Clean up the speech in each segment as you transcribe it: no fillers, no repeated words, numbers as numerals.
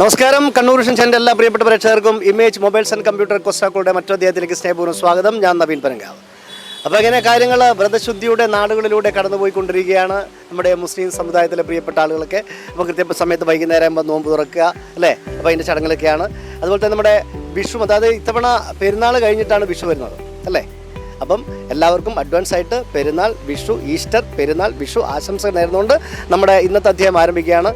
നമസ്കാരം. കണ്ണൂർ വിഷൻ ചാനലിന്റെ എല്ലാ പ്രിയപ്പെട്ട പ്രേക്ഷകർക്കും ഇമേജ് മൊബൈൽസ് ആൻഡ് കമ്പ്യൂട്ടർ കൊസ്റ്റാക്കളുടെ മറ്റൊരു അധ്യായത്തിലേക്ക് സ്നേഹപൂർവ്വം സ്വാഗതം. ഞാൻ നവീൻ പനങ്കാവ്. അപ്പോൾ ഇങ്ങനെ കാര്യങ്ങൾ വ്രതശുദ്ധിയുടെ നാടുകളിലൂടെ കടന്നുപോയിക്കൊണ്ടിരിക്കുകയാണ് നമ്മുടെ മുസ്ലിം സമുദായത്തിലെ പ്രിയപ്പെട്ട ആളുകളൊക്കെ. അപ്പോൾ കൃത്യ സമയത്ത് വൈകുന്നേരം നോമ്പ് തുറക്കുക അല്ലേ, അപ്പോൾ അതിൻ്റെ ചടങ്ങുകളൊക്കെയാണ്. അതുപോലെ തന്നെ നമ്മുടെ വിഷു, അതായത് ഇത്തവണ പെരുന്നാൾ കഴിഞ്ഞിട്ടാണ് വിഷു വരുന്നത് അല്ലേ. അപ്പം എല്ലാവർക്കും അഡ്വാൻസ് ആയിട്ട് പെരുന്നാൾ, വിഷു, ഈസ്റ്റർ, പെരുന്നാൾ, വിഷു ആശംസകൾ നേർന്നുകൊണ്ട് നമ്മുടെ ഇന്നത്തെ അധ്യായം ആരംഭിക്കുകയാണ്.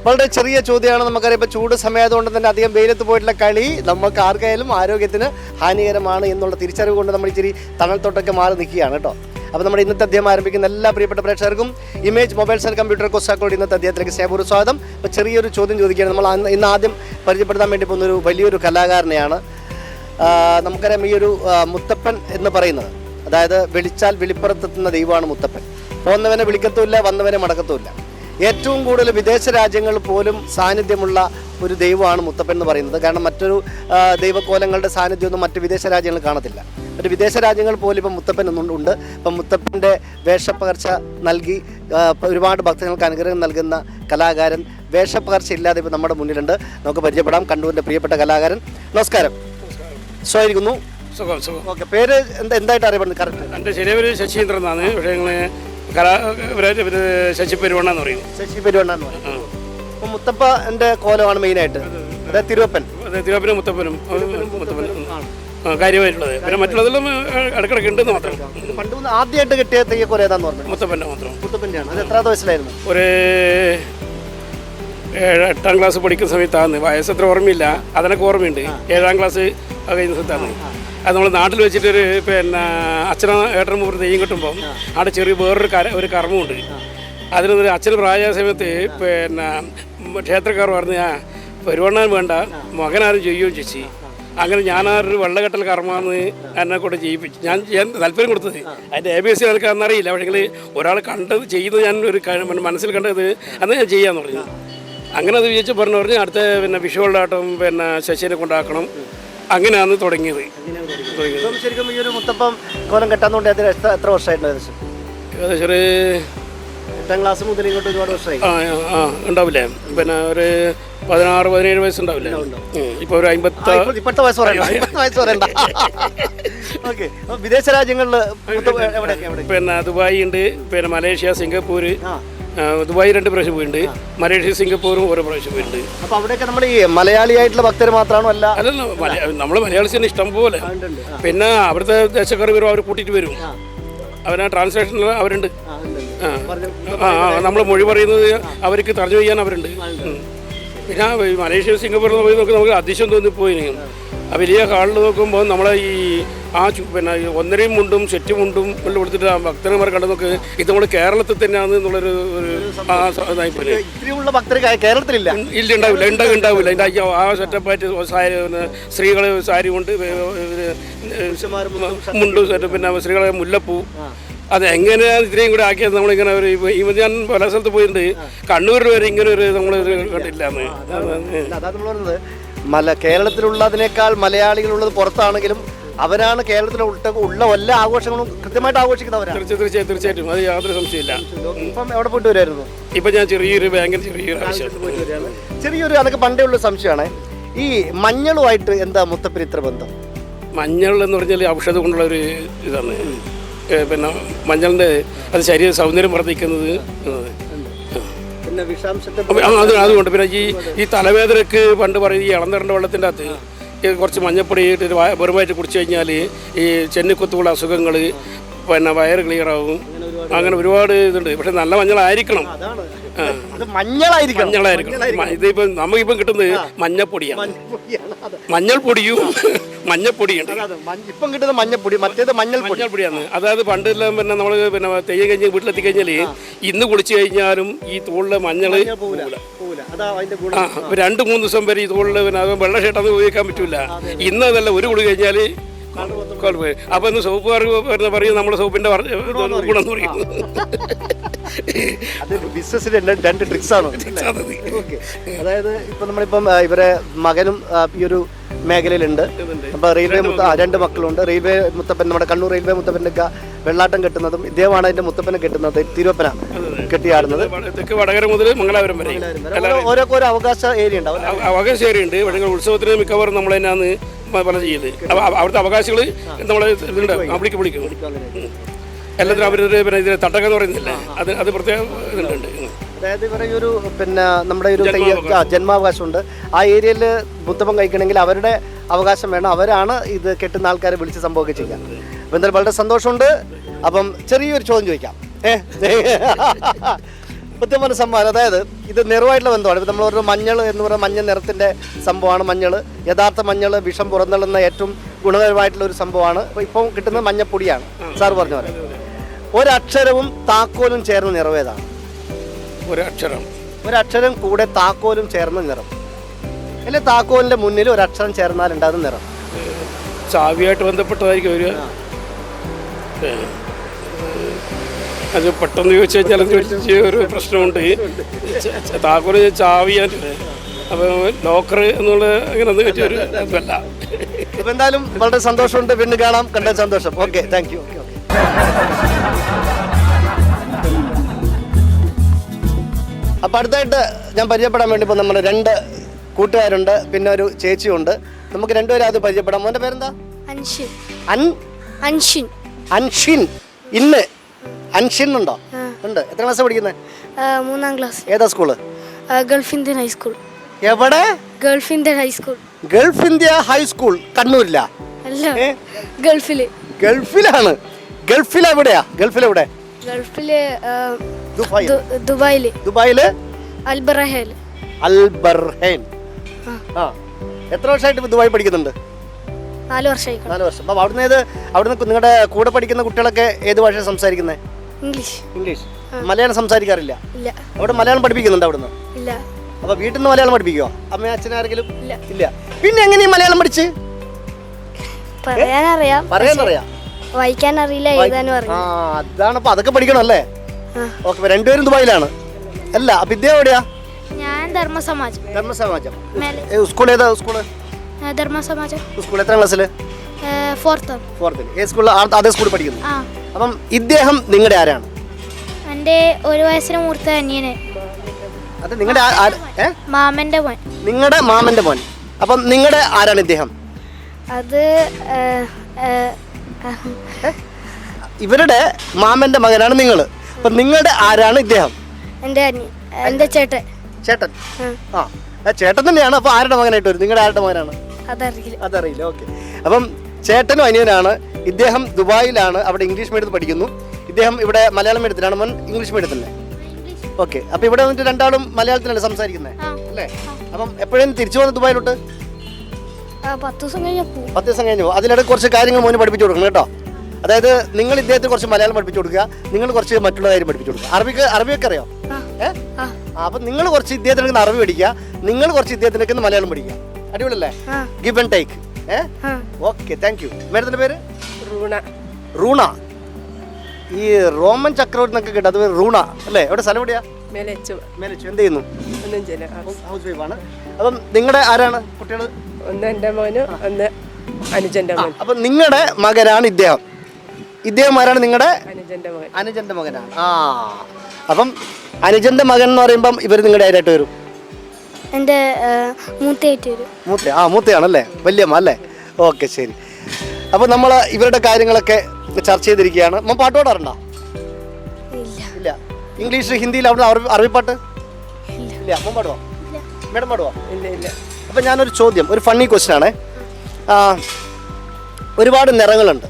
വളരെ ചെറിയ ചോദ്യമാണ്. നമുക്കറിയാം ഇപ്പോൾ ചൂട് സമയമായതുകൊണ്ട് തന്നെ അധികം വെയിലത്ത് പോയിട്ടുള്ള കളി നമുക്ക് ആർക്കായാലും ആരോഗ്യത്തിന് ഹാനികരമാണ് എന്നുള്ള തിരിച്ചറിവ് കൊണ്ട് നമ്മൾ ഇച്ചിരി തണൽത്തോട്ടൊക്കെ മാറി നിൽക്കുകയാണ് കേട്ടോ. അപ്പോൾ നമ്മുടെ ഇന്നത്തെ അധ്യായം ആരംഭിക്കുന്ന എല്ലാ പ്രിയപ്പെട്ട പ്രേക്ഷകർക്കും ഇമേജ് മൊബൈൽസ് ആൻഡ് കമ്പ്യൂട്ടർ കൊസ്റ്റാക്കളുടെ ഇന്നത്തെ അധ്യായത്തിലേക്ക് സ്നേഹപൂർവ്വം സ്വാഗതം. അപ്പോൾ ചെറിയൊരു ചോദ്യം ചോദിക്കുകയാണ്. നമ്മൾ ഇന്ന് ആദ്യം പരിചയപ്പെടുത്താൻ വേണ്ടി പോകുന്നൊരു വലിയൊരു കലാകാരനെയാണ്. നമുക്കറിയാം ഈ ഒരു മുത്തപ്പൻ എന്ന് പറയുന്നത്, അതായത് വിളിച്ചാൽ വിളിപ്പുറത്തെത്തുന്ന ദൈവമാണ് മുത്തപ്പൻ. പോന്നവനെ വിളിക്കത്തുമില്ല, വന്നവനെ മടക്കത്തുമില്ല. ഏറ്റവും കൂടുതൽ വിദേശ രാജ്യങ്ങൾ പോലും സാന്നിധ്യമുള്ള ഒരു ദൈവമാണ് മുത്തപ്പൻ എന്ന് പറയുന്നത്. കാരണം മറ്റൊരു ദൈവക്കോലങ്ങളുടെ സാന്നിധ്യമൊന്നും മറ്റ് വിദേശ രാജ്യങ്ങൾ കാണത്തില്ല. മറ്റ് വിദേശ രാജ്യങ്ങൾ പോലും ഇപ്പം മുത്തപ്പൻ ഉണ്ട്. ഇപ്പം മുത്തപ്പൻ്റെ വേഷപ്പകർച്ച നൽകി ഒരുപാട് ഭക്തങ്ങൾക്ക് അനുഗ്രഹം നൽകുന്ന കലാകാരൻ വേഷപ്പകർച്ച ഇല്ലാതെ ഇപ്പം നമ്മുടെ മുന്നിലുണ്ട്. നമുക്ക് പരിചയപ്പെടാം. കണ്ണൂരിൻ്റെ പ്രിയപ്പെട്ട കലാകാരൻ. നമസ്കാരം. സുഖമായിരിക്കുന്നു? സുഖം സുഖം. ഓക്കെ. പേര് എന്തായിട്ട് അറിയപ്പെടുന്നത്? കറക്റ്റ് എൻ്റെ ശരിയ പേര് ശശീന്ദ്രൻ എന്നാണ്. പക്ഷേ ഞങ്ങൾ ശശി പെരുവണ്ണ എന്ന് പറയും. ശശി പെരുവണ്ണ എന്ന് പറയും. അപ്പം മുത്തപ്പൻ്റെ കോലമാണ് മെയിനായിട്ട്, അതായത് തിരുവപ്പൻ. തിരുവപ്പനും മുത്തപ്പനും കാര്യമായിട്ടുള്ളത്. പിന്നെ മറ്റുള്ളതെല്ലാം ഇടക്കിടക്ക് ഉണ്ടെന്ന് മാത്രം. പണ്ട് ആദ്യമായിട്ട് കിട്ടിയ തെയ്യക്കോല ഏതാന്ന് പറഞ്ഞു? മുത്തപ്പൻ്റെ മാത്രം. മുത്തപ്പൻ്റെയാണ്. അത് എത്രാമത്തെ വയസ്സിലായിരുന്നു? ഒരു 8ാം ക്ലാസ് പഠിക്കുന്ന സമയത്താണ്. വയസ്സത്ര ഓർമ്മയില്ല, അതിനൊക്കെ ഓർമ്മയുണ്ട്. 7ാം ക്ലാസ് കഴിയുന്ന സമയത്താണ്. അത് നമ്മൾ നാട്ടിൽ വെച്ചിട്ടൊരു ഏട്ടനും മൂപ്പർ തെയ്യം കിട്ടുമ്പോൾ അവിടെ ചെറിയ വേറൊരു കർമ്മമുണ്ട്. അതിനൊരു അച്ഛന് പ്രായ സമയത്ത് ക്ഷേത്രക്കാർ പറഞ്ഞ് പെരുവണ്ണാൻ വേണ്ട, മകനാരും ചെയ്യുകയും ചേച്ചി. അങ്ങനെ ഞാനൊരു വെള്ളകെട്ടൽ കർമ്മമെന്ന് എന്നെ കൊണ്ട് ചെയ്യിപ്പിച്ചു. ഞാൻ താല്പര്യം കൊടുത്തത് അതിൻ്റെ ABC എനിക്ക് അന്നറിയില്ല. പക്ഷേ ഒരാൾ കണ്ടത് ചെയ്യുന്നത് ഞാൻ ഒരു മനസ്സിൽ കണ്ടത് അന്ന് ഞാൻ ചെയ്യാമെന്ന് പറഞ്ഞു. അങ്ങനെ അത് വിചാരിച്ച് പറഞ്ഞ് അടുത്ത വിഷുവെള്ളാട്ടം ശശിനെ കൊണ്ടാക്കണം. അങ്ങനെയാണ് തുടങ്ങിയത്. ശരിക്കും ഈ ഒരു മുത്തപ്പം കോലം കെട്ടാന്നുകൊണ്ട് എത്ര വർഷമായിട്ട്? ഏകദേശം ഒരു 8ാം ക്ലാസ് മുതൽ ഇങ്ങോട്ട് ഒരുപാട് വർഷമായി. ഉണ്ടാവില്ലേ, ഒരു 16-17 വയസ്സുണ്ടാവില്ലേ. ഇപ്പോൾ ഒരു 50 ഇപ്പോഴത്തെ വയസ്സ് പറയണ്ട. ഓക്കെ. വിദേശ രാജ്യങ്ങളിൽ ദുബായ് ഉണ്ട്, മലേഷ്യ, സിംഗപ്പൂർ. ദുബായ് 2 പ്രാവശ്യം പോയിട്ടുണ്ട്. മലേഷ്യ, സിംഗപ്പൂറും ഓരോ പ്രാവശ്യം പോയിട്ടുണ്ട്. അപ്പോൾ അവിടെയൊക്കെ നമ്മൾ ഈ മലയാളിയായിട്ടുള്ള ഭക്തർ മാത്രമാണോ? അല്ലല്ല, നമ്മൾ മലയാളിസിന് ഇഷ്ടം പോലെ. പിന്നെ അവിടുത്തെ ദേശക്കാർ വരും, അവർ കൂട്ടിയിട്ട് വരും. അവരാ ട്രാൻസ്ലേഷനിൽ അവരുണ്ട്. നമ്മൾ മൊഴി പറയുന്നത് അവർക്ക് തർജ്ജമ ചെയ്യാൻ അവരുണ്ട്. പിന്നെ മലേഷ്യ, സിംഗപ്പൂരിൽ പോയി നോക്കി നമുക്ക് അതിശയം തോന്നിപ്പോയി. ആ വലിയ ഹാളിൽ നോക്കുമ്പോൾ നമ്മളെ ഈ 1.5 മുണ്ടും സെറ്റ് മുണ്ടും എല്ലാം കൊടുത്തിട്ട് ആ ഭക്തന്മാർ കണ്ടു നോക്ക്, ഇത് നമ്മുടെ കേരളത്തിൽ തന്നെയാണ് എന്നുള്ളൊരു കേരളത്തിലില്ല. ഇല്ല, ഉണ്ടാവില്ല. അതിൻ്റെ ആ സെറ്റപ്പായിട്ട് സ്ത്രീകളെ സാരി കൊണ്ട് മുണ്ട് സെറ്റ്, പിന്നെ സ്ത്രീകളെ മുല്ലപ്പൂ. അത് എങ്ങനെയാണ് ഇത്രയും കൂടെ ആക്കിയത്? നമ്മളിങ്ങനെ ഒരു ഞാൻ പല സ്ഥലത്ത് പോയിട്ടുണ്ട്. കണ്ണൂരിൽ വരെ ഇങ്ങനെ ഒരു നമ്മൾ കണ്ടില്ലാന്ന്. കേരളത്തിലുള്ളതിനേക്കാൾ മലയാളികളുള്ളത് പുറത്താണെങ്കിലും അവരാണ് കേരളത്തിലുള്ള എല്ലാ ആഘോഷങ്ങളും കൃത്യമായിട്ട് ആഘോഷിക്കുന്നവരാണ്. തീർച്ചയായിട്ടും, അത് യാതൊരു സംശയമില്ല. ഇപ്പം എവിടെ പോയിട്ട് വരുമായിരുന്നു? ഇപ്പം ഞാൻ ചെറിയൊരു അതൊക്കെ പണ്ടേ ഉള്ള സംശയമാണ്. ഈ മഞ്ഞളുമായിട്ട് എന്താ മുത്തപ്പന് ഇത്ര ബന്ധം? മഞ്ഞൾ എന്ന് പറഞ്ഞാൽ ഔഷധം കൊണ്ടുള്ള ഒരു ഇതാണ്. മഞ്ഞളിൻ്റെ അത് ശരീര സൗന്ദര്യം വർദ്ധിക്കുന്നത്. അതുകൊണ്ട് പിന്നെ ഈ തലവേദനക്ക് പണ്ട് പറയും, ഈ ഇളന്നിറണ്ട വെള്ളത്തിൻ്റെ അകത്ത് കുറച്ച് മഞ്ഞപ്പൊടി ഇട്ടിട്ട് വെറുമായിട്ട് കുടിച്ചു കഴിഞ്ഞാൽ ഈ ചെന്നിക്കുത്തുള്ള അസുഖങ്ങൾ, വയറ് ക്ലിയറാവും. അങ്ങനെ ഒരുപാട് ഇതുണ്ട്. പക്ഷെ നല്ല മഞ്ഞളായിരിക്കണം. ഇതിപ്പം നമുക്കിപ്പം കിട്ടുന്നത് മഞ്ഞപ്പൊടിയാണ്. മഞ്ഞൾപ്പൊടിയും മഞ്ഞപ്പൊടിയുണ്ട്. ഇപ്പം കിട്ടുന്ന മഞ്ഞപ്പൊടി, മറ്റേത് മഞ്ഞൾപ്പൊടിയാണ്. അതായത് പണ്ടെല്ലാം നമ്മൾ തെയ്യം കഴിഞ്ഞ് വീട്ടിലെത്തി കഴിഞ്ഞാൽ ഇന്ന് കുളിച്ചു കഴിഞ്ഞാലും ഈ തോളിലെ മഞ്ഞൾ 2-3 ദിവസം വരെ ഈ തോളിൽ വെള്ള ഷർട്ടൊന്നും ഉപയോഗിക്കാൻ പറ്റൂല. ഇന്ന് അതല്ല, ഒരു കുളി കഴിഞ്ഞാൽ അപ്പൊ ഇന്ന് സോപ്പുകാർ പറയും നമ്മുടെ സോപ്പിന്റെ ഗുണം പറയും. രണ്ട് ട്രിക്സ് ആണ്. അതായത് ഇപ്പൊ നമ്മളിപ്പം ഇവരെ മകനും ഈ ഒരു മേഖലയിലുണ്ട്. അപ്പോൾ റെയിൽവേ രണ്ട് മക്കളുണ്ട്. റെയിൽവേ മുത്തപ്പൻ, നമ്മുടെ കണ്ണൂർ റെയിൽവേ മുത്തപ്പൻ്റെ വെള്ളാട്ടം കെട്ടുന്നതും ഇദ്ദേഹമാണ് അതിൻ്റെ മുത്തപ്പനെ കെട്ടുന്നത്, തിരുവപ്പന കെട്ടിയാടുന്നത്. തെക്ക് വടകര മുതൽ മംഗലാപുരം വരെ ഓരോ അവകാശ ഏരിയ ഉണ്ടാവും. അവകാശ ഏരിയ ഉണ്ട്. ഇവിടെ ഉത്സവത്തിന് മിക്കവാറും നമ്മൾ തന്നെയാണ് പല ചെയ്യുന്നത്. അവിടുത്തെ അവകാശികൾ നമ്മളെ അവിടേക്ക് വിളിക്കും. എല്ലാത്തിനും അവരുടെ പിന്നെ ഇതിന് തട്ടകം എന്ന് പറയുന്നില്ലേ, അത് പ്രത്യേകം ഇതുണ്ട്. അതായത് ഇവിടെ ഒരു പിന്നെ നമ്മുടെ ഒരു ജന്മാവകാശമുണ്ട്. ആ ഏരിയയിൽ മുത്തപ്പൻ കഴിക്കണമെങ്കിൽ അവരുടെ അവകാശം വേണം. അവരാണ് ഇത് കെട്ടുന്ന ആൾക്കാരെ വിളിച്ച് സംഭവമൊക്കെ ചെയ്യാം. അപ്പം എന്തായാലും വളരെ സന്തോഷമുണ്ട്. അപ്പം ചെറിയൊരു ചോദ്യം ചോദിക്കാം. മുത്തപ്പൻ്റെ സംഭവം, അതായത് ഇത് നിറവായിട്ടുള്ള ബന്ധമാണ്. ഇപ്പം നമ്മൾ ഒരു മഞ്ഞൾ എന്ന് പറയുന്ന മഞ്ഞ നിറത്തിൻ്റെ സംഭവമാണ് മഞ്ഞൾ. യഥാർത്ഥ മഞ്ഞൾ വിഷം പുറന്തള്ളുന്ന ഏറ്റവും ഗുണകരമായിട്ടുള്ള ഒരു സംഭവമാണ്. ഇപ്പം കിട്ടുന്നത് മഞ്ഞപ്പൊടിയാണ്. സാറ് പറഞ്ഞ പോലെ ഒരക്ഷരവും താക്കോലും ചേർന്ന നിറവേതാണ്. ഒരക്ഷരം കൂടെ താക്കോലും ചേർന്ന നിറം, അല്ലെ താക്കോലിന്റെ മുന്നിൽ ഒരക്ഷരം ചേർന്നാൽ ഉണ്ടാകുന്ന നിറം. ചാവിയായിട്ട് ബന്ധപ്പെട്ടതായിരിക്കും ഒരു അത് പെട്ടെന്ന് ചോദിച്ചു കഴിഞ്ഞാൽ ഒരു പ്രശ്നമുണ്ട്. താക്കോല് ചാവിയായിട്ട് അപ്പോൾ ലോക്കർ എന്നുള്ള അങ്ങനെ ഒരു ഇതല്ല. ഇപ്പം എന്തായാലും വളരെ സന്തോഷമുണ്ട്. വീണ്ടും കാണാം. കണ്ട സന്തോഷം. Okay, thank U. അപ്പം അടുത്തായിട്ട് ഞാൻ പരിചയപ്പെടാൻ വേണ്ടി ഇപ്പോൾ നമ്മൾ രണ്ട് കൂട്ടുകാരുണ്ട്, പിന്നെ ഒരു ചേച്ചിയുണ്ട്. നമുക്ക് രണ്ടുപേരും അത് പരിചയപ്പെടാം. മോൻ്റെ പേരെന്താ? അൻഷിൻ. ഇന്ന് അൻഷിൻ ഉണ്ടോ? ഉണ്ട്. എത്ര ക്ലാസ് പഠിക്കുന്നത്? 3ാം ക്ലാസ്. ഏതാ സ്കൂള്? Gulf Indian high school. എവിടെ? Gulf Indian high school. Gulf India high school കണ്ണൂരില്ല? അല്ല, ഗൾഫിലാണ്. ഗൾഫിലെവിടെയാ? ഗൾഫിലെവിടെ? ഗൾഫില് ദുബായില് അൽബർഹൈൻ. ആ, എത്ര വർഷമായിട്ട് ദുബായ് പഠിക്കുന്നുണ്ട്? 4 വർഷമായി. 4 വർഷം. അപ്പം അവിടുന്ന് നിങ്ങളുടെ കൂടെ പഠിക്കുന്ന കുട്ടികളൊക്കെ ഏത് ഭാഷ സംസാരിക്കുന്നത്? ഇംഗ്ലീഷ്. മലയാളം സംസാരിക്കാറില്ല? ഇല്ല. അവിടെ മലയാളം പഠിപ്പിക്കുന്നുണ്ട് അവിടുന്ന്? ഇല്ല. അപ്പൊ വീട്ടിൽ നിന്ന് മലയാളം പഠിപ്പിക്കുവോ? അമ്മ അച്ഛനാരെങ്കിലും? ഇല്ല. പിന്നെ എങ്ങനെയാ മലയാളം പഠിച്ച്? പറയാനറിയാം, വായിക്കാൻ അറിയില്ല, എഴുതാനും അറിയില്ല. അതാണ്. അപ്പൊ അതൊക്കെ പഠിക്കണം അല്ലേ? ഓക്കെ. രണ്ടുപേരും ദുബായിലാണ് അല്ല? അപ്പൊ ഇദ്ദേഹം എവിടെയാ? ഞാൻ ധർമ്മസമാജം. സ്കൂൾ ഏതാ? സ്കൂള് ധർമ്മസമാജം. സ്കൂൾ എത്ര ക്ലാസ്സില്? 4th. ഏത് സ്കൂളിൽ? അതേ സ്കൂളിൽ പഠിക്കുന്നു. അപ്പം ഇദ്ദേഹം നിങ്ങളുടെ ആരാണ്? എൻ്റെ 1 വയസ്സിന് മൂർത്ത അനിയന്. അത് നിങ്ങളുടെ മാമന്റെ മോൻ. നിങ്ങളുടെ മാമന്റെ മോൻ. അപ്പം നിങ്ങളുടെ ആരാണ് ഇദ്ദേഹം? അത് ഇവരുടെ മാമന്റെ മകനാണ് നിങ്ങൾ. അപ്പൊ നിങ്ങളുടെ ആരാണ് ഇദ്ദേഹം? എൻ്റെ ചേട്ടൻ. ചേട്ടൻ തന്നെയാണ്. അപ്പൊ ആരുടെ മകനായിട്ട് വരും? നിങ്ങളുടെ ആരുടെ മകനാണ്? അതറിയില്ല. ഓക്കെ. അപ്പം ചേട്ടനും അനിയനാണ്. ഇദ്ദേഹം ദുബായിലാണ്, അവിടെ ഇംഗ്ലീഷ് മീഡിയത്തിൽ പഠിക്കുന്നു. ഇദ്ദേഹം ഇവിടെ മലയാളം മീഡിയത്തിലാണ്, മോൻ ഇംഗ്ലീഷ് മീഡിയത്തിലെ. ഓക്കെ. അപ്പൊ ഇവിടെ വന്നിട്ട് രണ്ടാളും മലയാളത്തിലല്ലേ സംസാരിക്കുന്നത് അല്ലേ? അപ്പം എപ്പോഴും തിരിച്ചു വന്ന് ദുബായിലോട്ട്? 10 ദിവസം കഴിഞ്ഞു. 10 ദിവസം കഴിഞ്ഞു. അതിനിടെ കുറച്ച് കാര്യങ്ങൾ മോന് പഠിപ്പിച്ചു കൊടുക്കണം കേട്ടോ. അതായത് നിങ്ങൾ ഇദ്ദേഹത്തിന് കുറച്ച് മലയാളം പഠിപ്പിച്ചു കൊടുക്കുക, നിങ്ങൾ കുറച്ച് മറ്റുള്ള കാര്യം പഠിപ്പിച്ചു കൊടുക്കുക. അറബിയൊക്കെ അറിയോ? അപ്പൊ നിങ്ങൾ കുറച്ച് ഇദ്ദേഹത്തിന് അറബി പഠിക്കുക, നിങ്ങൾ കുറച്ച് ഇദ്ദേഹത്തിനൊക്കെ മലയാളം പഠിക്കുക. അടിപൊളിയല്ലേ? Give and take. Okay, thank you. മേഡത്തിന്റെ പേര്? റൂണ. ഈ റോമൻ ചക്രവർത്തി എന്നൊക്കെ കേട്ടോ, അത് റൂണ അല്ലേ? എവിടെ? സ്ഥലം എവിടെയാ? മേലച്ചു. എന്ത് ചെയ്യുന്നു? ഹൗസ് വൈഫാണ്. അപ്പം നിങ്ങളുടെ ആരാണ് കുട്ടികൾ? ഒന്ന് എൻ്റെ മോന്, ഒന്ന് അനുജന്റെ മോൻ. അപ്പം നിങ്ങളുടെ മകനാണ് ഇദ്ദേഹം. ഇദ്ദേഹം ആരാണ്? നിങ്ങളുടെ അനുജന്റെ മകനാണ്. അപ്പം അനുജന്റെ മകൻ എന്ന് പറയുമ്പം ഇവർ നിങ്ങളുടെ ആരായിട്ട് വരും? എൻ്റെ മൂത്തയായിട്ട് വരും. മൂത്തയാണല്ലേ? വല്യമ്മ അല്ലേ? ഓക്കെ, ശരി. അപ്പം നമ്മൾ ഇവരുടെ കാര്യങ്ങളൊക്കെ ചർച്ച ചെയ്തിരിക്കുകയാണ്. മോൻ പാട്ട് പാടാറുണ്ടോ? ഇല്ല. ഇംഗ്ലീഷ്, ഹിന്ദിയിൽ അവിടെ അറബി പാട്ട് ഇല്ല. മോൻ പാടുവോ? മേഡം പാടുവോ? ഇല്ല. അപ്പം ഞാനൊരു ചോദ്യം, ഒരു ഫണ്ണി ക്വസ്റ്റ്യൻ ആണ്. ഒരുപാട് നിറങ്ങളുണ്ട്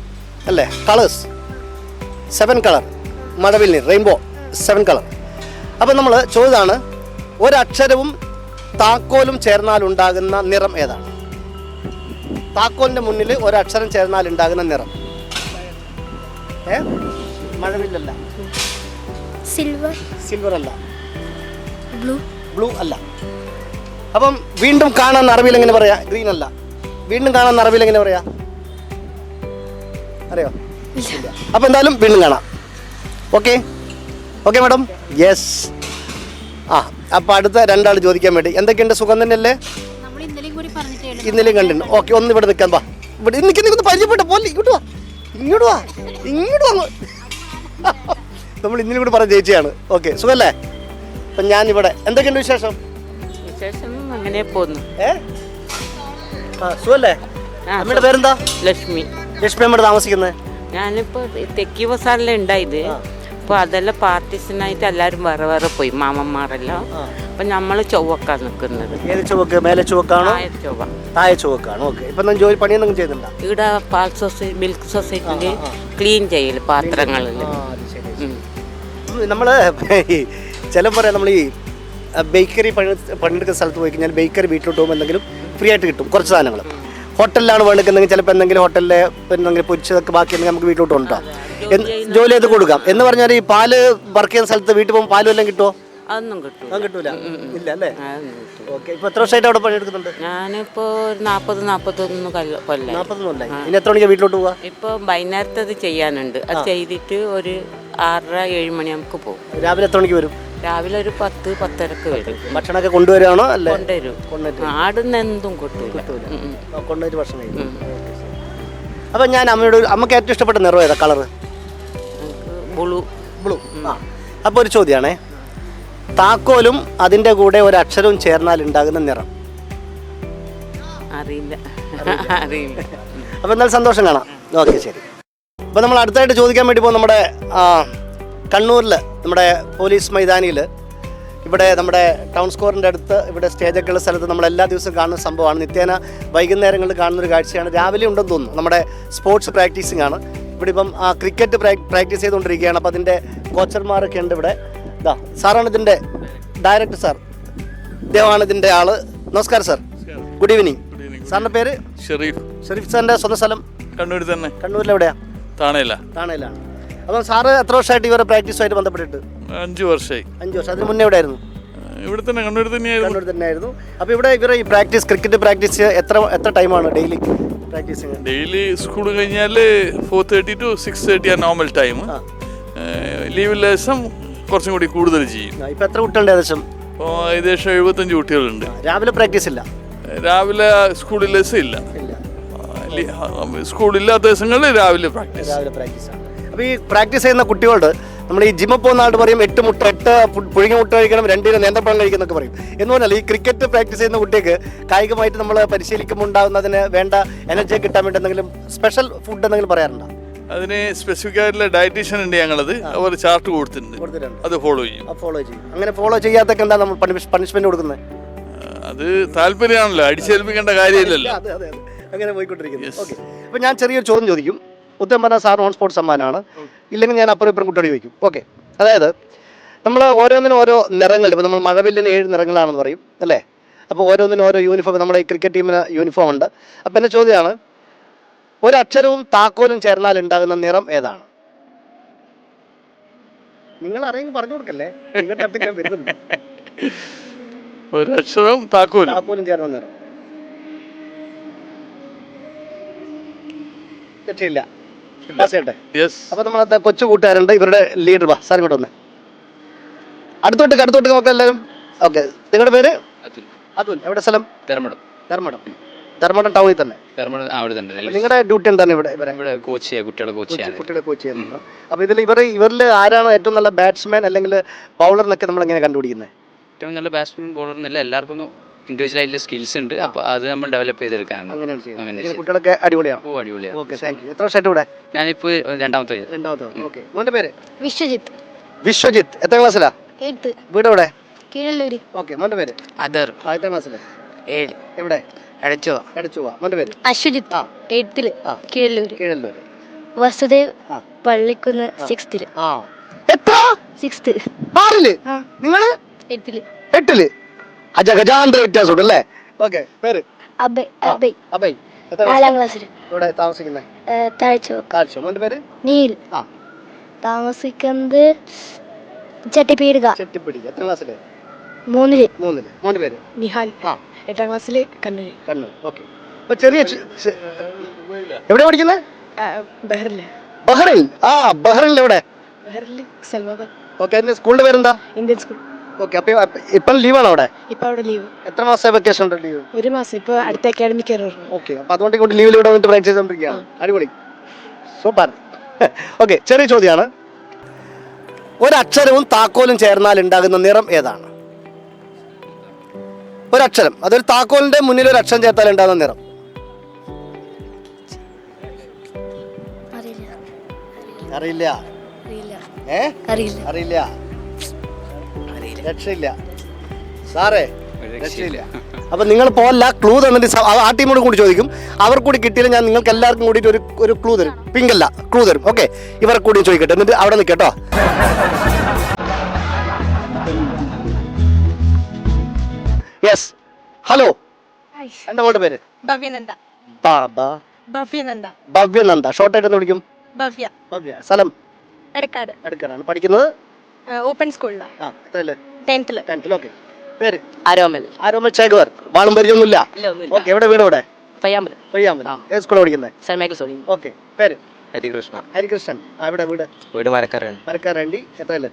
അല്ലേ? Colours 7 colour. മഴവിൽ റെയിൻബോ 7 കളർ. അപ്പം നമ്മൾ ചോദ്യമാണ്, ഒരക്ഷരവും താക്കോലും ചേർന്നാൽ ഉണ്ടാകുന്ന നിറം ഏതാണ്? താക്കോലിൻ്റെ മുന്നിൽ ഒരക്ഷരം ചേർന്നാൽ ഉണ്ടാകുന്ന നിറം. മഴവില്ലല്ല. സിൽവർ അല്ല. ബ്ലൂ അല്ല. അപ്പം വീണ്ടും കാണാൻ അറബിയിൽ എങ്ങനെ പറയാ? ഗ്രീൻ അല്ല. വീണ്ടും കാണാൻ അറബിയിൽ എങ്ങനെ പറയാ? അറിയോ? അപ്പം എന്തായാലും വീണ്ടും കാണാം. Okay madam. യെസ്. അപ്പം അടുത്ത രണ്ടാൾ ചോദിക്കാൻ വേണ്ടി. എന്തൊക്കെയുണ്ട്? സുഖം തന്നെയല്ലേ? ഇന്നലെയും കണ്ടിട്ടുണ്ട്. ഓക്കെ, ഒന്ന് ഇവിടെ നിൽക്കാൻ. ഇവിടെ നിൽക്കുന്ന പരിചയപ്പെട്ട പോലെ ഇങ്ങോട്ട് വാ, ഇങ്ങോട്ട് വാ, ഇങ്ങോട്ട് വാ. നമ്മൾ ഇന്നലെ കൂടി പറഞ്ഞ ചേച്ചിയാണ്. ഓക്കെ, സുഖല്ലേ? അപ്പം ഞാനിവിടെ എന്തൊക്കെയുണ്ട് വിശേഷം? വിശേഷം അങ്ങനെ പോകുന്നു. സുഖല്ലേ? അമ്മയുടെ പേരെന്താ? ലക്ഷ്മി. ലക്ഷ്മി അമ്മയുടെ താമസിക്കുന്നത്? ഞാനിപ്പോ തെക്കി ബസാറിലെ ഉണ്ടായത്. അപ്പോൾ അതെല്ലാം പാർട്ടീഷനായിട്ട് എല്ലാവരും വേറെ വേറെ പോയി, മാമന്മാരെല്ലാം. അപ്പം നമ്മൾ ചൊവ്വക്കാണ് നിൽക്കുന്നത്. ഏത് ചുവക്ക്? മേലെ ചുവക്കാണോ? ചൊവ്വ. താഴെ ചുവക്കാണ്. ഓക്കെ. ഇപ്പം ജോലി പണിയൊന്നും ചെയ്യുന്നുണ്ടോ? ഇവിടെ പാൽ സൊസൈറ്റി, മിൽക്ക് സൊസൈറ്റിയിൽ ക്ലീൻ ചെയ്യൽ പാത്രങ്ങളിൽ. നമ്മൾ ചില പറയാം, നമ്മൾ ഈ ബേക്കറി പണിയെടുക്കുന്ന സ്ഥലത്ത് പോയി കഴിഞ്ഞാൽ ബേക്കറി വീട്ടിലോട്ട് പോകുമ്പോൾ എന്തെങ്കിലും ഫ്രീ ആയിട്ട് കിട്ടും കുറച്ച് സാധനങ്ങൾ. ഹോട്ടലിലാണ് പണിയെടുക്കുന്നെങ്കിൽ ചിലപ്പോൾ എന്തെങ്കിലും ഹോട്ടലിലെ എന്തെങ്കിലും പൊരിച്ചതൊക്കെ ബാക്കി നമുക്ക് വീട്ടിലോട്ട് ഉണ്ടോ ജോലി ചെയ്ത് കൊടുക്കാം എന്ന് പറഞ്ഞാൽ ഈ പാല് വർക്ക് ചെയ്യുന്ന സ്ഥലത്ത് വീട്ടിൽ പോകുമ്പോൾ പാലും എല്ലാം കിട്ടുമോ? അതൊന്നും കിട്ടും. അത് കിട്ടൂല. ഇല്ല അല്ലേ? ഓക്കെ. ഇപ്പോൾ എത്ര വർഷമായിട്ട് അവിടെ പണിയെടുക്കുന്നുണ്ട്? ഞാനിപ്പോൾ 41 കൊല്ലം. 41 കൊല്ലം. ഇനി എത്ര മണിക്ക് വീട്ടിലോട്ട് പോവാ? ഇപ്പോൾ വൈകുന്നേരത്തെ അത് ചെയ്യാനുണ്ട്. അത് ചെയ്തിട്ട് ഒരു 6:30-7 മണി നമുക്ക് പോകും. രാവിലെ എത്ര മണിക്ക് വരും? രാവിലെ ഒരു 10-10:30 വരും. ഭക്ഷണമൊക്കെ കൊണ്ടുവരികയാണോ? അല്ലേ, കൊണ്ടുവരും. ആടുന്ന എന്തും കിട്ടൂല. കൊണ്ടുവരും ഭക്ഷണം കഴിക്കും. അപ്പം ഞാൻ അമ്മയോട്, അമ്മക്ക് ഏറ്റവും ഇഷ്ടപ്പെട്ട നിറം ഏതാ? കളറ്? ബ്ലൂ. ബ്ലൂ. അപ്പോൾ ഒരു ചോദ്യമാണേ, താക്കോലും അതിൻ്റെ കൂടെ ഒരു അക്ഷരവും ചേർന്നാൽ ഉണ്ടാകുന്ന നിറം? അറിയില്ല. അപ്പോൾ എന്തായാലും സന്തോഷം കാണാം. ഓക്കെ, ശരി. അപ്പോൾ നമ്മൾ അടുത്തായിട്ട് ചോദിക്കാൻ വേണ്ടി പോകും നമ്മുടെ കണ്ണൂരിൽ നമ്മുടെ പോലീസ് മൈതാനിയിൽ ഇവിടെ നമ്മുടെ ടൗൺ സ്ക്വയറിൻ്റെ അടുത്ത് ഇവിടെ സ്റ്റേജൊക്കെ ഉള്ള സ്ഥലത്ത് നമ്മൾ എല്ലാ ദിവസവും കാണുന്ന സംഭവമാണ്. നിത്യേന വൈകുന്നേരങ്ങളിൽ കാണുന്നൊരു കാഴ്ചയാണ്. രാവിലെ ഉണ്ടെന്ന് തോന്നുന്നു. നമ്മുടെ സ്പോർട്സ് പ്രാക്ടീസിങ് ആണ് ഇവിടെ. ഇപ്പം ക്രിക്കറ്റ് പ്രാക്ടീസ് ചെയ്തുകൊണ്ടിരിക്കുകയാണ്. അപ്പോൾ അതിൻ്റെ കോച്ചർമാരൊക്കെ ഉണ്ട് ഇവിടെ. ഇതാ സാറാണ് ഇതിൻ്റെ ഡയറക്ടർ. സാർ ഇദ്ദേഹമാണ് ഇതിൻ്റെ ആള്. നമസ്കാരം സാർ. Good evening. സാറിൻ്റെ പേര്? ഷെരീഫ്. ഷെരീഫ് സാറിൻ്റെ സ്വന്തം സ്ഥലം? കണ്ണൂർ തന്നെ. കണ്ണൂരിലെവിടെയാണ്? താണയിലാണ്. അപ്പം സാറ് എത്ര വർഷമായിട്ട് ഇവരെ പ്രാക്ടീസുമായിട്ട് ബന്ധപ്പെട്ടിട്ട്? 5 വർഷമായി. 5 വർഷം. അതിന് മുന്നേ എവിടെ ആയിരുന്നു? ഇവിടെ തന്നെ, കണ്ണൂർ തന്നെയായിരുന്നു. അപ്പോൾ ഇവിടെ ഇവരെ ഈ ക്രിക്കറ്റ് പ്രാക്ടീസ് എത്ര ടൈമാണ് ഡെയിലി പ്രാക്ടീസിങ്? ഡെയിലി സ്കൂൾ കഴിഞ്ഞാൽ 4:30 to 6:30 ആണ് നോർമൽ ടൈം. ലീവിലെ ദിവസം കുറച്ചും കൂടി കൂടുതൽ ചെയ്യും. ഇപ്പം എത്ര കുട്ടികളുണ്ട് ഏകദേശം? ഇപ്പോൾ ഏകദേശം 75 കുട്ടികളുണ്ട്. രാവിലെ പ്രാക്ടീസ് ഇല്ല? രാവിലെ സ്കൂളിൽ ദിവസം ഇല്ല. സ്കൂളില്ലാത്ത ദിവസങ്ങളിൽ രാവിലെ പ്രാക്ടീസ്. അപ്പോൾ ഈ പ്രാക്ടീസ് ചെയ്യുന്ന കുട്ടികളോട് നമ്മൾ ഈ ജിമ്മിൽ പോകുന്ന ആളുടെ പറയും 8 പുഴുങ്ങിയ മുട്ട കഴിക്കണം, 2 നേന്ത്രപ്പഴം കഴിക്കുന്നൊക്കെ പറയും. എന്ന് പറഞ്ഞാൽ ഈ ക്രിക്കറ്റ് പ്രാക്ടീസ് ചെയ്യുന്ന കുട്ടിക്ക് കായികമായിട്ട് നമ്മൾ പരിശീലിക്കുമ്പോൾ ഉണ്ടാകുന്നതിന് വേണ്ട എനർജി കിട്ടാൻ വേണ്ടി എന്തെങ്കിലും സ്പെഷ്യൽ ഫുഡ് എന്തെങ്കിലും പറയാറുണ്ടോ? അതിന് സ്പെസിഫിക് ആയിട്ടുള്ള ഡയറ്റീഷ്യൻ ഉണ്ട് ഞങ്ങളത്. അവർ ചാർട്ട് കൊടുത്തിട്ടുണ്ട്, അത് ഫോളോ ചെയ്യും. അങ്ങനെ ഫോളോ ചെയ്യാത്തൊക്കെ എന്താ നമ്മൾ പണിഷ്മെന്റ് കൊടുക്കുന്നത്? അത് താല്പര്യമാണല്ലോ, അടിച്ചേൽപ്പിക്കേണ്ട കാര്യമില്ലല്ലോ. അങ്ങനെ പോയിക്കൊണ്ടിരിക്കുന്നു. ഓക്കെ. അപ്പോൾ ഞാൻ ചെറിയൊരു ചോദ്യം ചോദിക്കും. ഉത്തരം പറഞ്ഞാൽ സാർ ഓൺ സ്പോർട്സ് സമ്മാനമാണ്. ഇല്ലെങ്കിൽ ഞാൻ അപ്പുറം ഇപ്പുറം കുട്ടിയോട് ചോദിക്കും. ഓക്കെ. അതായത് നമ്മൾ ഓരോന്നിനും ഓരോ നിറങ്ങൾ. ഇപ്പോൾ നമ്മൾ മഴവില്ലിന് 7 നിറങ്ങളാണെന്ന് പറയും അല്ലേ? അപ്പോൾ ഓരോന്നിനും ഓരോ യൂണിഫോം. നമ്മുടെ ഈ ക്രിക്കറ്റ് ടീമിന് യൂണിഫോം ഉണ്ട്. അപ്പോൾ എൻ്റെ ചോദ്യമാണ്, ഒരു അക്ഷരവും താക്കോലും ചേർന്നാൽ ഉണ്ടാകുന്ന നിറം ഏതാണ്? നിങ്ങൾ അറിയെങ്കിൽ പറഞ്ഞു കൊടുക്കല്ലേ. ഒരു അക്ഷരവും താക്കോലും ചേർന്ന നിറം തെറ്റില്ല. അപ്പൊ നമ്മളത്തെ കൊച്ചു കൂട്ടുകാരുണ്ട്, ഇവരുടെ ലീഡർ. വാ സാർ ഇങ്ങോട്ട് വന്നേ. അടുത്തോട്ട് നോക്കാം എല്ലാവരും. ഓക്കെ. നിങ്ങളുടെ പേര്? അതുൽ. എവിടെ സ്ഥലം? ധർമ്മടം ടൗണിൽ തന്നെ. നിങ്ങളുടെ ഡ്യൂട്ടി എന്താണ് ഇവിടെ? കുട്ടികളെ കോച്ച് ചെയ്യുന്നത്. അപ്പൊ ഇവരിൽ ആരാണ് ഏറ്റവും നല്ല ബാറ്റ്സ്മാൻ അല്ലെങ്കിൽ ബൗളറിനൊക്കെ നമ്മൾ എങ്ങനെ കണ്ടുപിടിക്കുന്നത്? ഏറ്റവും നല്ല ബാറ്റ്സ്മാൻ ബോളർ എന്നല്ല, എല്ലാവർക്കും ഇൻഡിവിജ്വൽ ആയിട്ടുള്ള സ്കിൽസ് ഉണ്ട്. അപ്പോൾ അത് നമ്മൾ ഡെവലപ്പ് ചെയ്തെടുക്കാനാണ്. കുട്ടികളൊക്കെ അടിപൊളിയാണ്. അടിപൊളിയാണ്. Okay, thank U. എത്ര വർഷമായിട്ട് ഇവിടെ? ഞാനിപ്പോൾ രണ്ടാമത്തെ. ഓക്കെ. മോന്റെ പേര്? വിശ്വജിത്ത്. എത്ര ക്ലാസ്സിലാ? 8th. വീട് എവിടെ? കീഴല്ലൂര്. ഓക്കെ. മോന്റെ പേര്? അതർ. ആദ്യത്തെ ക്ലാസ്സില്? 7. എവിടെ? എടച്ചുവ. മോന്റെ പേര്? അശ്വജിത്ത്. 8th. കീഴല്ലൂര്. വസുദേവ് പള്ളിക്കുന്ന് 6th. എത്ര? 6th. 6ല്? നിങ്ങള് 8ല്? അജഗജാന്തര വ്യത്യാസമുണ്ട് അല്ലേ? ഓക്കെ. പേര്? അബൈ. 4ാം ക്ലാസ്സിൽ. ഇവിടെ താമസിക്കുന്നത്? താഴ്ച. മോന്റെ പേര്? നീൽ. താമസിക്കുന്നത് ചെട്ടിപ്പീടുക. എത്ര ക്ലാസ്സില്? 3ല്. മോന്റെ പേര്? നിഹാൽ. 8ാം ക്ലാസ്സിൽ. കണ്ണൂർ. ഓക്കെ. അപ്പൊ ചെറിയ എവിടെ പഠിക്കുന്നത്? ബഹ്റൈൻ. ബഹ്റൈനിൽ എവിടെ? സൽമാബാദ്. ഓക്കെ. അതിന്റെ സ്കൂളിന്റെ പേരെന്താ? Indian school. ഓക്കെ. അപ്പോൾ ഇപ്പം ലീവാണോ അവിടെ? ഇപ്പൊ അവിടെ ലീവ് എത്ര മാസത്തെ വെക്കേഷൻ ഉണ്ട് ലീവ്? 1 മാസം. ഇപ്പൊ അടുത്ത അക്കാഡമിക് ഇയർ. ഓക്കെ. അപ്പോൾ അതുകൊണ്ട് ഇങ്ങോട്ട് ലീവിൽ ഇവിടെ വന്നിട്ട് പ്രാക്ടീസ് ചെയ്തുകൊണ്ടിരിക്കുകയാണ്. അടിപൊളി, സൂപ്പർ. ഓക്കെ, ചെറിയ ചോദ്യമാണ്. ഒരക്ഷരവും താക്കോലും ചേർന്നാൽ ഉണ്ടാകുന്ന നിറം ഏതാണ്? ഒരക്ഷരം, അതൊരു താക്കോലിന്റെ മുന്നിൽ ഒരു അക്ഷരം ചേർത്താൽ ഉണ്ടാകുന്ന നിറം. അറിയില്ല. അറിയില്ല. രക്ഷയില്ല സാറേ, രക്ഷയില്ല. അപ്പൊ നിങ്ങൾ പോല്ല, ക്ലൂ തന്നിട്ട് ആ ടീമോട് കൂടി ചോദിക്കും. അവർ കൂടി കിട്ടിയാൽ ഞാൻ നിങ്ങൾക്ക് എല്ലാവർക്കും കൂടിയിട്ട് ഒരു ക്ലൂ തരും. പിങ്കല്ല, ക്ലൂ തരും. ഓക്കെ, ഇവരെ കൂടി ചോദിക്കട്ടെ, എന്നിട്ട് അവിടെ നിൽക്കട്ടോ. യെസ്, ഹലോ, എന്താ മോളുടെ പേര്? ഭവ്യനന്ദ. ഭവ്യനന്ദ. ഭവ്യനന്ദ. ഷോർട്ടായിട്ട് എന്ന് വിളിക്കും. ഭവ്യ. ഭവ്യ. സ്ഥലം? എടക്കാട്. എടുക്കാനാണ് പഠിക്കുന്നത്. ഓപ്പൺ സ്കൂളിലാണ്. ആ, എത്രയില്? 10th. ഓക്കെ. പേര്? ആരോമൽ. ആരോമൽ ചേകവർ. വാളും പരിചയമൊന്നുമില്ല. ഓക്കെ, എവിടെ വീട്? എവിടെ? പയ്യാമ്പലം. പയ്യാമ്പലം. ഏത് സ്കൂളിൽ പഠിക്കുന്നത്? Saint Michael's sorry. ഓക്കെ. പേര്? ഹരികൃഷ്ണ. ഹരികൃഷ്ണൻ. എവിടെ വീട്? വീട് മരക്കാരാണ്. മരക്കാരണ്ടി. എത്രയില്?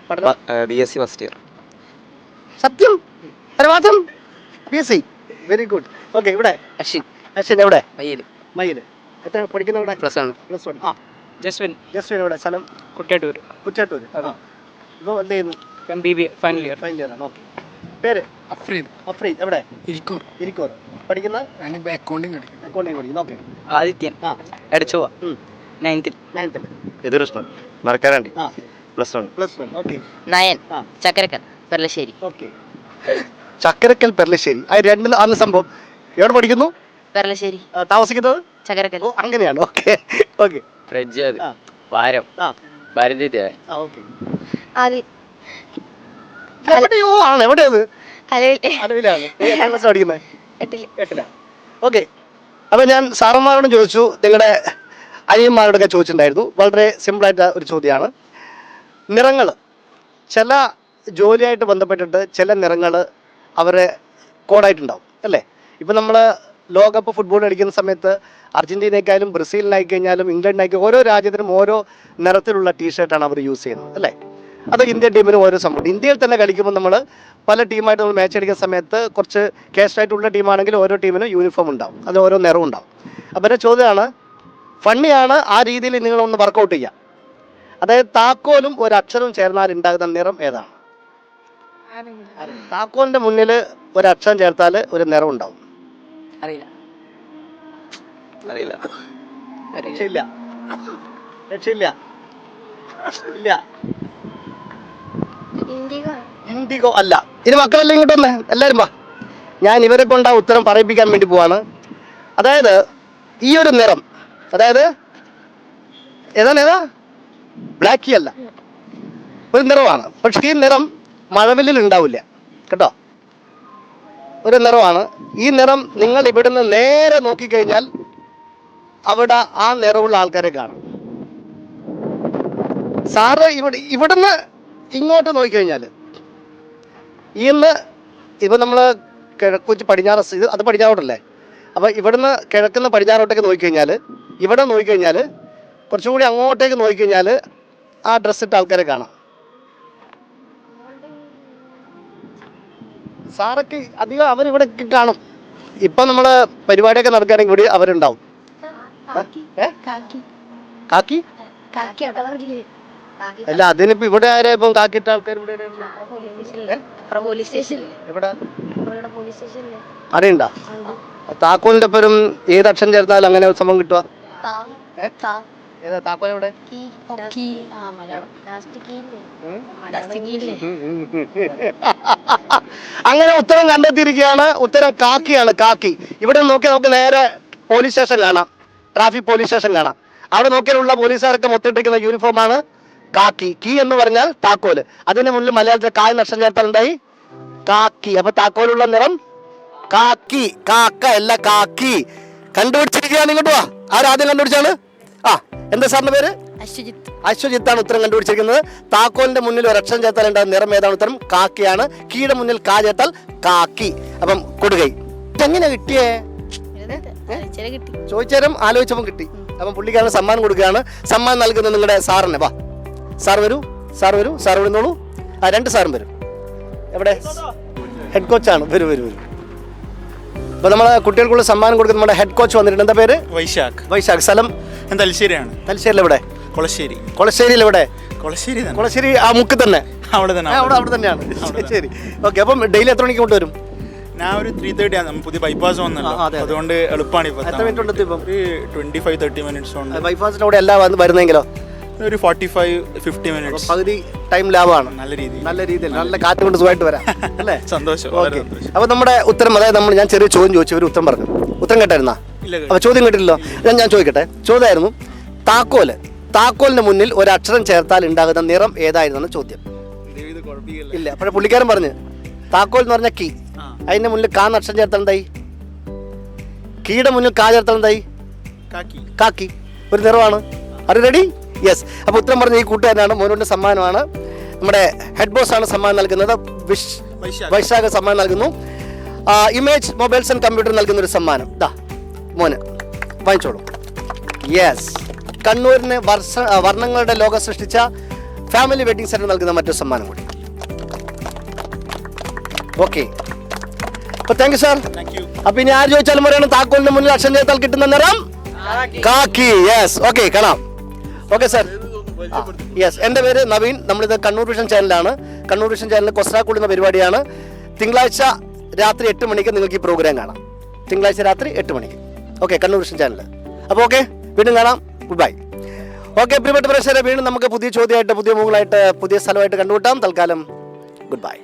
പഠനം? BSc first year. സത്യം? പരമാർത്ഥം? BSc. Very good. ഓക്കെ, ഇവിടെ? അശ്വിൻ. അശ്വിൻ. എവിടെ? മയ്യിൽ. മയിൽ. എത്ര പഠിക്കുന്ന? ഇവിടെ +1. +1. ആ, ജസ്വിൻ. ജസ്റ്റ് എവിടെ? സ്ഥലം? കുട്ടിയാട്ടൂർ. കുറ്റാട്ടൂര്. ഇപ്പോൾ എന്ത് ചെയ്യുന്നു? MBBA final year. Final year ആണ്. ഓക്കെ. പേര്? അഫ്രീദ്. അഫ്രീദ്. എവിടെ? ഇരിക്കൂർ. പഠിക്കുന്ന? അക്കൗണ്ടിങ് അക്കൗണ്ടിങ് പഠിക്കുന്നു. ഓക്കെ. ആദിത്യൻ. ആ, എടച്ചോവ. 9th. 9th. യദുകൃഷ്ണൻ. മരക്കാരാണ്ടി. ആ, +1. +1. ഓക്കെ. നയൻ. ആ, ചക്കരക്കൽ. പെർലശ്ശേരി. ഓക്കെ. ചക്കരക്കൽ പെർലശ്ശേരി. അത് രണ്ടിൽ ആണ് സംഭവം. എവിടെ പഠിക്കുന്നു? പെർലശ്ശേരി. താമസിക്കുന്നത്? ചക്കരക്കൽ. ഓ, അങ്ങനെയാണ്. ഓക്കെ. ഓക്കെ. പ്രജ്ജാദ്. ആ, വാരം. ആ, ഭാരതി. ആ, ഓക്കെ. ആദ്യം എവിടെയോ ആണ്. എവിടെയത്? അറിയില്ലേ? അറിവിലാണ്. ഏതാം ക്ലാസ് പഠിക്കുന്നത്? 8ൽ. 8ലാ. ഓക്കെ. അപ്പോൾ ഞാൻ സാറന്മാരോടും ചോദിച്ചു, നിങ്ങളുടെ അനിയന്മാരോടൊക്കെ ചോദിച്ചിട്ടുണ്ടായിരുന്നു. വളരെ സിമ്പിളായിട്ട് ഒരു ചോദ്യമാണ്. നിറങ്ങൾ, ചില ജോലിയായിട്ട് ബന്ധപ്പെട്ടിട്ട് ചില നിറങ്ങൾ അവരെ കോഡായിട്ടുണ്ടാവും അല്ലേ? ഇപ്പം നമ്മൾ ലോകകപ്പ് ഫുട്ബോൾ കളിക്കുന്ന സമയത്ത് അർജൻറ്റീനയ്ക്കായാലും ബ്രസീലിനായി കഴിഞ്ഞാലും ഇംഗ്ലണ്ടിനായി ഓരോ രാജ്യത്തിനും ഓരോ നിറത്തിലുള്ള ടീഷർട്ടാണ് അവർ യൂസ് ചെയ്യുന്നത് അല്ലേ? അത് ഇന്ത്യൻ ടീമിനും ഓരോ സംഭവം. ഇന്ത്യയിൽ തന്നെ കളിക്കുമ്പോൾ നമ്മൾ പല ടീമായിട്ട് നമ്മൾ മാച്ച് കളിക്കുന്ന സമയത്ത് കുറച്ച് കാസ്റ്റായിട്ടുള്ള ടീമാണെങ്കിൽ ഓരോ ടീമിനും യൂണിഫോം ഉണ്ടാവും, അത് ഓരോ നിറവും ഉണ്ടാവും. അപ്പോൾ എൻ്റെ ചോദ്യമാണ്, ഫണ്ണിയാണ്, ആ രീതിയിൽ നിങ്ങളൊന്ന് വർക്കൗട്ട് ചെയ്യുക. അതായത് താക്കോലും ഒരു അക്ഷരവും ചേർന്നാൽ ഉണ്ടാകുന്ന നിറം ഏതാണ്? താക്കോലിൻ്റെ മുന്നിൽ ഒരു അക്ഷരം ചേർത്താൽ ഒരു നിറം ഉണ്ടാവും. അറിയില്ല. അറിയില്ല. രക്ഷയില്ല. രക്ഷയില്ല. ഇല്ല. ഇൻഡിഗോ അല്ല. ഇനി മക്കളെല്ലാം ഇങ്ങോട്ട് വന്നേ, എല്ലാവരും വാ. ഞാൻ ഇവരെ കൊണ്ട് ആ ഉത്തരം പറയിപ്പിക്കാൻ വേണ്ടി പോവാണ്. അതായത് ഈ ഒരു നിറം, അതായത് ഏതാ ബ്ലാക്ക് ടീ അല്ല, ഒരു നിറമാണ്. പക്ഷേ ഈ നിറം മഴവില്ലിൽ ഉണ്ടാവില്ല കേട്ടോ. ഒരു നിറമാണ്. ഈ നിറം നിങ്ങൾ ഇവിടുന്ന് നേരെ നോക്കിക്കഴിഞ്ഞാൽ അവിടെ ആ നിറമുള്ള ആൾക്കാരെ കാണും. സാറ് ഇവിടുന്ന് ഇങ്ങോട്ട് നോക്കിക്കഴിഞ്ഞാൽ ഇന്ന് ഇപ്പം നമ്മൾ കിഴക്കുച്ച് പടിഞ്ഞാറ്, ഇത് അത് പടിഞ്ഞാറോട്ടല്ലേ? അപ്പോൾ ഇവിടുന്ന് കിഴക്കുന്ന പടിഞ്ഞാറോട്ടേക്ക് നോക്കിക്കഴിഞ്ഞാൽ, ഇവിടെ നോക്കിക്കഴിഞ്ഞാൽ, കുറച്ചും കൂടി അങ്ങോട്ടേക്ക് നോക്കിക്കഴിഞ്ഞാൽ ആ ഡ്രസ്സിട്ട ആൾക്കാരെ കാണാം. സാറൊക്കെ അധികം അവരിവിടെ കാണും. ഇപ്പം നമ്മൾ പരിപാടിയൊക്കെ നടക്കുകയാണെങ്കിൽ ഇവിടെ അവരുണ്ടാവും. കാക്കി അല്ല, അതിനിപ്പോൾ ഇവിടെ ആരെ ഇപ്പം കാക്കിട്ട ആൾക്കാർ ഇവിടെ എവിടെ അറിയണ്ട? താക്കോലിന്റെ ഒപ്പം ഏത് അക്ഷരം ചേർത്താൽ അങ്ങനെ സംഭവം കിട്ടുക? ഏതാ താക്കോൽ? എവിടെ? അങ്ങനെ ഉത്തരം കണ്ടെത്തിയിരിക്കുകയാണ്. ഉത്തരം കാക്കിയാണ്. കാക്കി. ഇവിടെ നോക്കിയാൽ നമുക്ക് നേരെ പോലീസ് സ്റ്റേഷൻ കാണാം, ട്രാഫിക് പോലീസ് സ്റ്റേഷൻ കാണാം. അവിടെ നോക്കിയാലുള്ള പോലീസുകാരൊക്കെ മൊത്തത്തിട്ടിരിക്കുന്ന യൂണിഫോമാണ് കാക്കി. കീ എന്ന് പറഞ്ഞാൽ താക്കോല്. അതിന് മുന്നിൽ മലയാളത്തിൽ കായ് അക്ഷരം ചേർത്താൽ ഉണ്ടായി കാക്കി. അപ്പൊ താക്കോലുള്ള നിറം കാക്കി. കാക്ക അല്ല, കാക്കി. കണ്ടുപിടിച്ചിരിക്കുകയാണ്. ഇങ്ങോട്ട് വാ. ആരാദ്യം കണ്ടുപിടിച്ചാണ്? ആ, എന്താ സാറിന്റെ പേര്? അശ്വജിത്താണ് ഉത്തരം കണ്ടുപിടിച്ചിരിക്കുന്നത്. താക്കോലിന്റെ മുന്നിൽ ഒരു അക്ഷരം ചേർത്താൽ ഉണ്ടാകുന്ന നിറം ഏതാണ്? ഉത്തരം കാക്കിയാണ്. കീയുടെ മുന്നിൽ കാ ചേർത്താൽ കാക്കി. അപ്പം കൊടുകൈ. എങ്ങനെ കിട്ടിയേ? ചോദിച്ചേരം ആലോചിച്ചപ്പം കിട്ടി. അപ്പം പുള്ളിക്കാണ് സമ്മാനം കൊടുക്കുകയാണ്. സമ്മാനം നൽകുന്നത് നിങ്ങളുടെ സാറിനെ. വാ, സാർ വരൂ, സാർ വരൂ, സാർ വിടുന്നോളൂ. ആ, രണ്ട് സാറും വരും. എവിടെ? ഹെഡ് കോച്ചാണ്. വരൂ. അപ്പോൾ നമ്മളെ കുട്ടികൾക്കുള്ള സമ്മാനം കൊടുക്കുന്ന നമ്മുടെ ഹെഡ് കോച്ച് വന്നിട്ടുണ്ട്. എന്താ പേര്? വൈശാഖ്. സ്ഥലം തലശ്ശേരിയാണ്. തലശ്ശേരിയിൽ എവിടെ? കൊളശ്ശേരിയിൽ എവിടെ? കൊളശ്ശേരി ആ മുക്ക് തന്നെ. അവിടെ തന്നെയാണ്. ശരി, ഓക്കെ. അപ്പം ഡെയിലി എത്ര മണിക്ക് കൊണ്ടുവരും? ഞാൻ ഒരു 3:30 ആണ്. പുതിയ ബൈപ്പാസ് വന്നല്ലോ, അതുകൊണ്ട് എളുപ്പമാണ്. എത്ര മിനിറ്റ് ഉണ്ട് ഇപ്പം? 25-30 മിനിറ്റ്സ് ഉണ്ട്. ബൈപ്പാസിൻ്റെ അവിടെ എല്ലാം വരുന്നെങ്കിലോ? ഒരു 45-50 മിനിറ്റ്സ്. പകുതി ടൈം ലാഭമാണ്. നല്ല രീതിയിൽ നല്ല കാറ്റ് കൊണ്ട് സുഖമായിട്ട് വരാം അല്ലേ? സന്തോഷം. ഓക്കെ. അപ്പോൾ നമ്മുടെ ഉത്തരം, അതായത് ഞാൻ ചെറിയ ചോദ്യം ചോദിച്ചു, ഒരു ഉത്തരം പറഞ്ഞു. ഉത്തരം കേട്ടായിരുന്നാ? അപ്പോൾ ചോദ്യം കേട്ടില്ലല്ലോ. ഞാൻ ചോദിക്കട്ടെ. ചോദ്യമായിരുന്നു, താക്കോലിന് മുന്നിൽ ഒരു അക്ഷരം ചേർത്താൽ ഉണ്ടാകുന്ന നിറം ഏതായിരുന്നു ചോദ്യം. ഇല്ല, അപ്പോൾ പുള്ളിക്കാരൻ പറഞ്ഞു താക്കോൽ എന്ന് പറഞ്ഞ കീ, അതിന്റെ മുന്നിൽ കാ അക്ഷരം ചേർത്താൽ എന്തായി? കീയുടെ മുന്നിൽ കാ ചേർത്താൽ എന്തായി? കാക്കി. ഒരു നിറമാണ്. അത് റെഡി? യെസ്. അപ്പോൾ ഉത്തരം പറഞ്ഞ ഈ കൂട്ടുകാരനാണ്. മോനോന്റെ സമ്മാനമാണ്. നമ്മുടെ ഹെഡ് ബോസ് ആണ് സമ്മാനം നൽകുന്നത്. വൈശാഖ സമ്മാനം നൽകുന്നു. ഇമേജ് മൊബൈൽസ് ആൻഡ് കമ്പ്യൂട്ടർ നൽകുന്ന ഒരു സമ്മാനം മോന് വാങ്ങിച്ചോളൂ. യെസ്. കണ്ണൂരിന് വർണ്ണങ്ങളുടെ ലോകം സൃഷ്ടിച്ച ഫാമിലി വെഡിങ് സെന്റർ നൽകുന്ന മറ്റൊരു സമ്മാനം കൂടി. ഓക്കെ. അപ്പോൾ താങ്ക് യു സാർ. അപ്പോൾ ഇനി ആര് ചോദിച്ചാലും പറയണം, താക്കോലിന്റെ മുന്നിൽ അക്ഷരം ചേർത്താൽ കിട്ടുന്ന നിറം കാക്കി. യെസ്. ഓക്കെ, കാണാം. Okay sir. യെസ്. എൻ്റെ പേര് നവീൻ. നമ്മളിത് കണ്ണൂർ വിഷൻ ചാനലാണ്. കണ്ണൂർ വിഷൻ ചാനലിൽ കൊസ്രാക്കൂടി എന്ന പരിപാടിയാണ്. തിങ്കളാഴ്ച രാത്രി 8 മണിക്ക് നിങ്ങൾക്ക് ഈ പ്രോഗ്രാം കാണാം. തിങ്കളാഴ്ച രാത്രി 8 മണിക്ക്. Okay, Kannur vision channel. അപ്പോൾ ഓക്കെ, വീണ്ടും കാണാം. Good bye. ഓക്കെ, പ്രിയപ്പെട്ട പ്രേക്ഷകരെ, വീണ്ടും നമുക്ക് പുതിയ ചോദ്യമായിട്ട്, പുതിയ മുകളായിട്ട്, പുതിയ സ്ഥലമായിട്ട് കണ്ടുമുട്ടാം. തൽക്കാലം ഗുഡ് ബൈ.